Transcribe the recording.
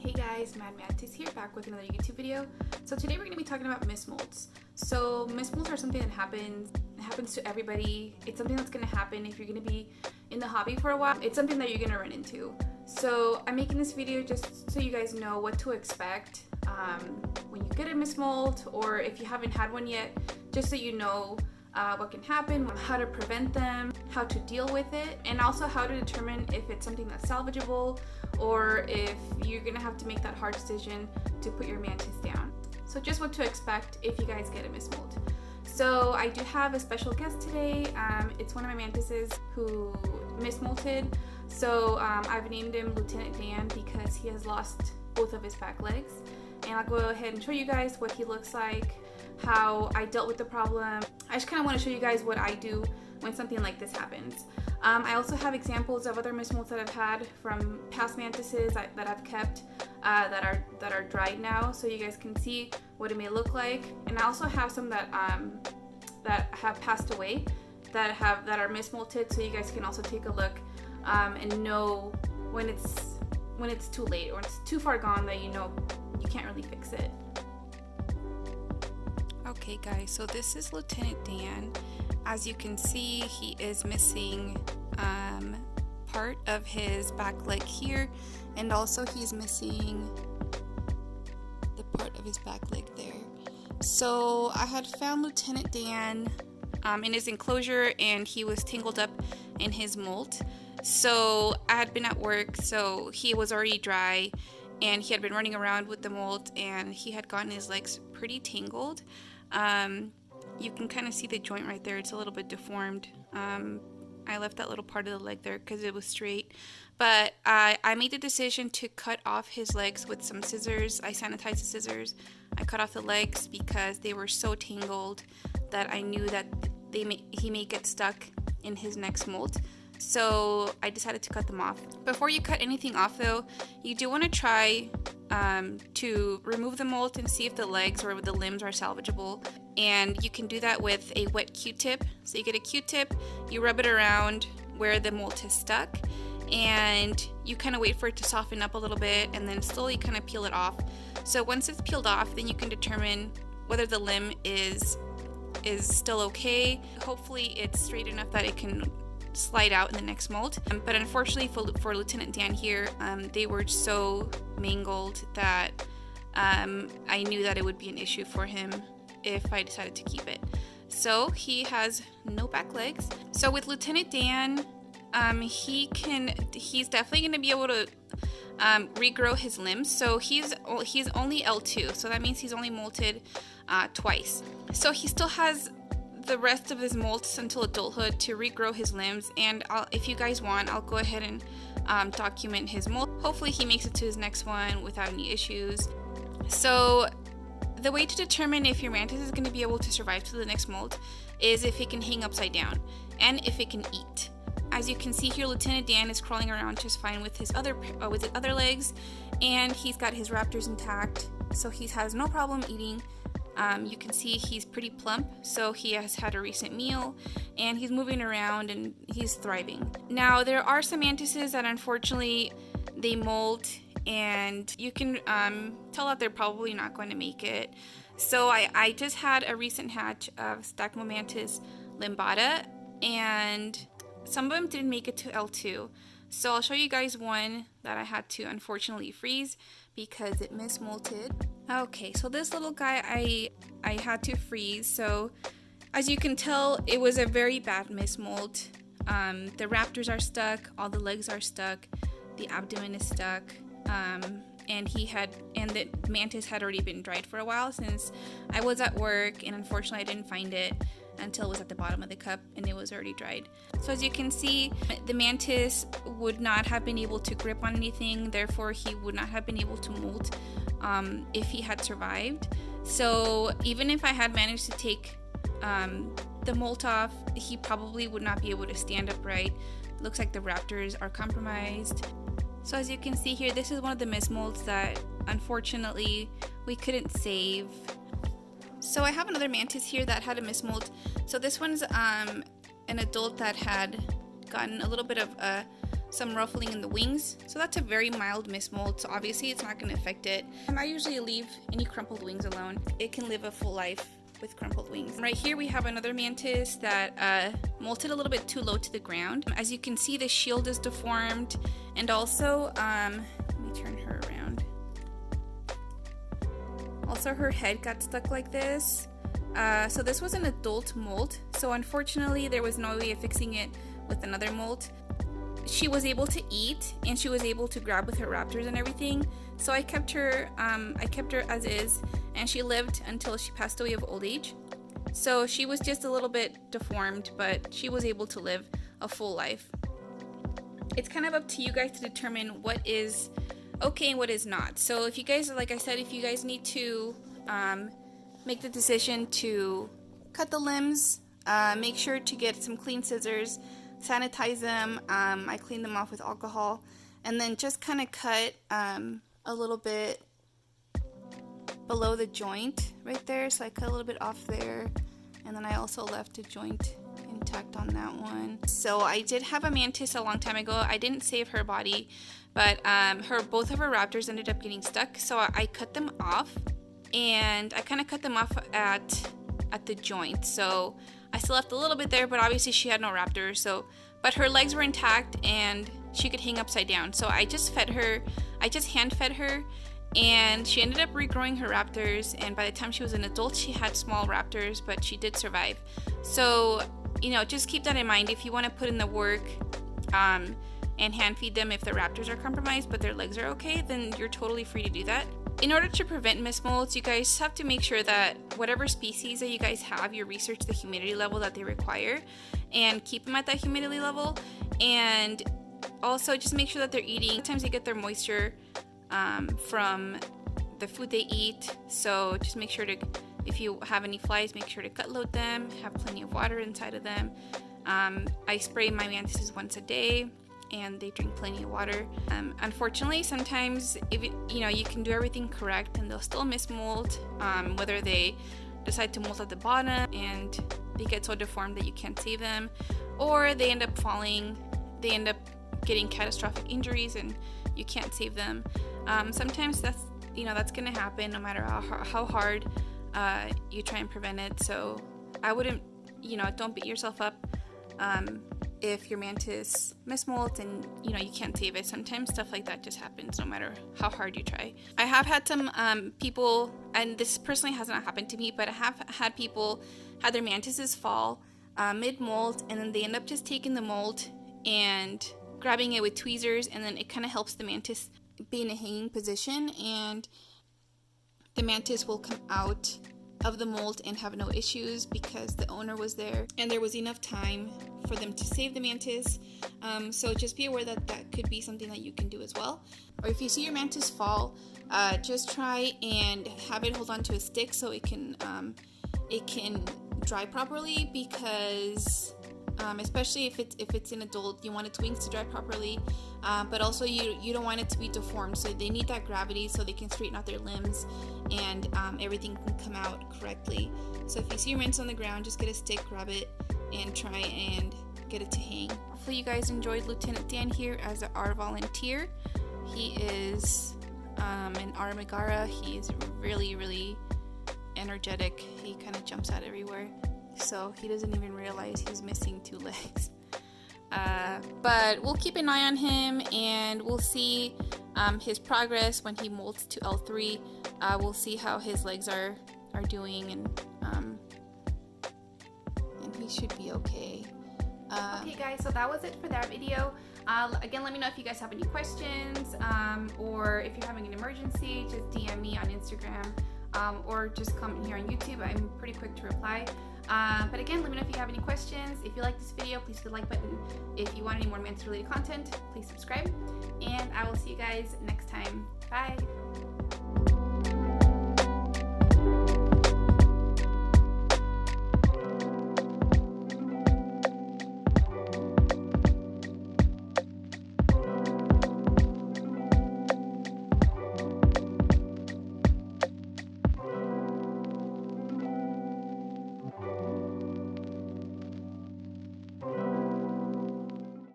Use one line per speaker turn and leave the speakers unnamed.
Hey guys, Mantis here, back with another YouTube video. So today we're going to be talking about mis-molts. So mis-molts are something that happens to everybody. It's something that's going to happen if you're going to be in the hobby for a while. It's something that you're going to run into. So I'm making this video just so you guys know what to expect when you get a mis-molt, or if you haven't had one yet, just so you know what can happen, how to prevent them, how to deal with it, and also how to determine if it's something that's salvageable or if you're gonna have to make that hard decision to put your mantis down. So just what to expect if you guys get a mis-molt. So I do have a special guest today. It's one of my mantises who mis-molted. So I've named him Lieutenant Dan because he has lost both of his back legs. And I'll go ahead and show you guys what he looks like, how I dealt with the problem. I just kind of want to show you guys what I do when something like this happens. I also have examples of other mis-molts that I've had from past mantises that I've kept that are dried now, so you guys can see what it may look like. And I also have some that have passed away that are mis-molted, so you guys can also take a look and know when it's too late or it's too far gone that you know you can't really fix it. Okay guys, so this is Lieutenant Dan. As you can see, he is missing part of his back leg here, and also he's missing the part of his back leg there. So I had found Lieutenant Dan in his enclosure, and he was tangled up in his molt. So I had been at work, so he was already dry, and he had been running around with the molt, and he had gotten his legs pretty tangled. You can kind of see the joint right there. It's a little bit deformed. I left that little part of the leg there because it was straight. But I made the decision to cut off his legs with some scissors. I sanitized the scissors. I cut off the legs because they were so tangled that I knew that he may get stuck in his next molt. So I decided to cut them off. Before you cut anything off though, you do want to try to remove the molt and see if the legs or the limbs are salvageable. And you can do that with a wet Q-tip. So you get a Q-tip, you rub it around where the molt is stuck, and you kind of wait for it to soften up a little bit, and then slowly kind of peel it off. So once it's peeled off, then you can determine whether the limb is still okay. Hopefully it's straight enough that it can slide out in the next molt. But unfortunately for Lieutenant Dan here, they were so mangled that I knew that it would be an issue for him if I decided to keep it. So he has no back legs. So with Lieutenant Dan, he's definitely going to be able to regrow his limbs. So he's only L2, so that means he's only molted twice. So he still has the rest of his molts until adulthood to regrow his limbs, and if you guys want, I'll go ahead and document his molt. Hopefully he makes it to his next one without any issues. So the way to determine if your mantis is going to be able to survive to the next molt is if it can hang upside down and if it can eat. As you can see here, Lieutenant Dan is crawling around just fine with his other legs, and he's got his raptors intact, so he has no problem eating. You can see he's pretty plump, so he has had a recent meal, and he's moving around and he's thriving. Now, there are some mantises that unfortunately they molt, and you can tell that they're probably not going to make it. So I just had a recent hatch of Stachmomantis limbata, and some of them didn't make it to L2. So I'll show you guys one that I had to unfortunately freeze because it mis-molted. Okay, so this little guy I had to freeze. So as you can tell, it was a very bad mis-molt. The raptors are stuck, all the legs are stuck, the abdomen is stuck, and the mantis had already been dried for a while since I was at work, and unfortunately I didn't find it until it was at the bottom of the cup and it was already dried. So as you can see, the mantis would not have been able to grip on anything, therefore he would not have been able to molt if he had survived. So even if I had managed to take the molt off, he probably would not be able to stand upright. Looks like the raptors are compromised. So as you can see here, this is one of the mis-molts that unfortunately we couldn't save. So I have another mantis here that had a mis-molt. So this one's an adult that had gotten a little bit of a some ruffling in the wings. So that's a very mild mismold, so obviously it's not going to affect it. I usually leave any crumpled wings alone. It can live a full life with crumpled wings. Right here we have another mantis that molted a little bit too low to the ground. As you can see, the shield is deformed, and also let me turn her around. Also, her head got stuck like this. So this was an adult molt, so unfortunately there was no way of fixing it with another molt. She was able to eat, and she was able to grab with her raptors and everything, so I kept her as is, and she lived until she passed away of old age. So she was just a little bit deformed, but she was able to live a full life. It's kind of up to you guys to determine what is okay and what is not. So if you guys, like I said, if you guys need to make the decision to cut the limbs, make sure to get some clean scissors, sanitize them. I clean them off with alcohol, and then just kind of cut a little bit below the joint right there. So I cut a little bit off there, and then I also left a joint intact on that one. So I did have a mantis a long time ago. I didn't save her body, but both of her raptors ended up getting stuck, so I cut them off, and I kind of cut them off at the joint. So I still left a little bit there, but obviously she had no raptors, so but her legs were intact and she could hang upside down. So I just fed her, I just hand fed her, and she ended up regrowing her raptors, and by the time she was an adult she had small raptors, but she did survive. So, you know, just keep that in mind. If you want to put in the work and hand feed them if their raptors are compromised but their legs are okay, then you're totally free to do that. In order to prevent mismolts, you guys have to make sure that whatever species that you guys have, you research the humidity level that they require and keep them at that humidity level. And also just make sure that they're eating. Sometimes they get their moisture from the food they eat, so just make sure to, if you have any flies, make sure to gut load them, have plenty of water inside of them. I spray my mantises once a day, and they drink plenty of water. Unfortunately, sometimes if you can do everything correct and they'll still mismolt, whether they decide to molt at the bottom and they get so deformed that you can't save them, or they end up falling, they end up getting catastrophic injuries and you can't save them. Sometimes that's gonna happen no matter how hard you try and prevent it. So I wouldn't, don't beat yourself up if your mantis mismolts and you can't save it. Sometimes stuff like that just happens no matter how hard you try. I have had some people, and this personally has not happened to me, but I have had people had their mantises fall mid-molt, and then they end up just taking the molt and grabbing it with tweezers, and then it kind of helps the mantis be in a hanging position, and the mantis will come out of the molt and have no issues because the owner was there and there was enough time for them to save the mantis. So just be aware that that could be something that you can do as well. Or if you see your mantis fall, just try and have it hold on to a stick so it can dry properly, because especially if it's an adult, you want its wings to dry properly, but also you don't want it to be deformed, so they need that gravity so they can straighten out their limbs and everything can come out correctly. So if you see your mantis on the ground, just get a stick, grab it, and try and get it to hang. Hopefully you guys enjoyed Lieutenant Dan here as our volunteer. He is an R Megara. He is really, really energetic. He kind of jumps out everywhere, so he doesn't even realize he's missing 2 legs. But we'll keep an eye on him, and we'll see his progress when he molts to L3. We'll see how his legs are doing, and he should be okay. Okay guys, so that was it for that video. Again, let me know if you guys have any questions, or if you're having an emergency, just DM me on Instagram, or just comment here on YouTube. I'm pretty quick to reply. But again, let me know if you have any questions. If you like this video, please hit the like button. If you want any more Mantis related content, please subscribe. And I will see you guys next time. Bye!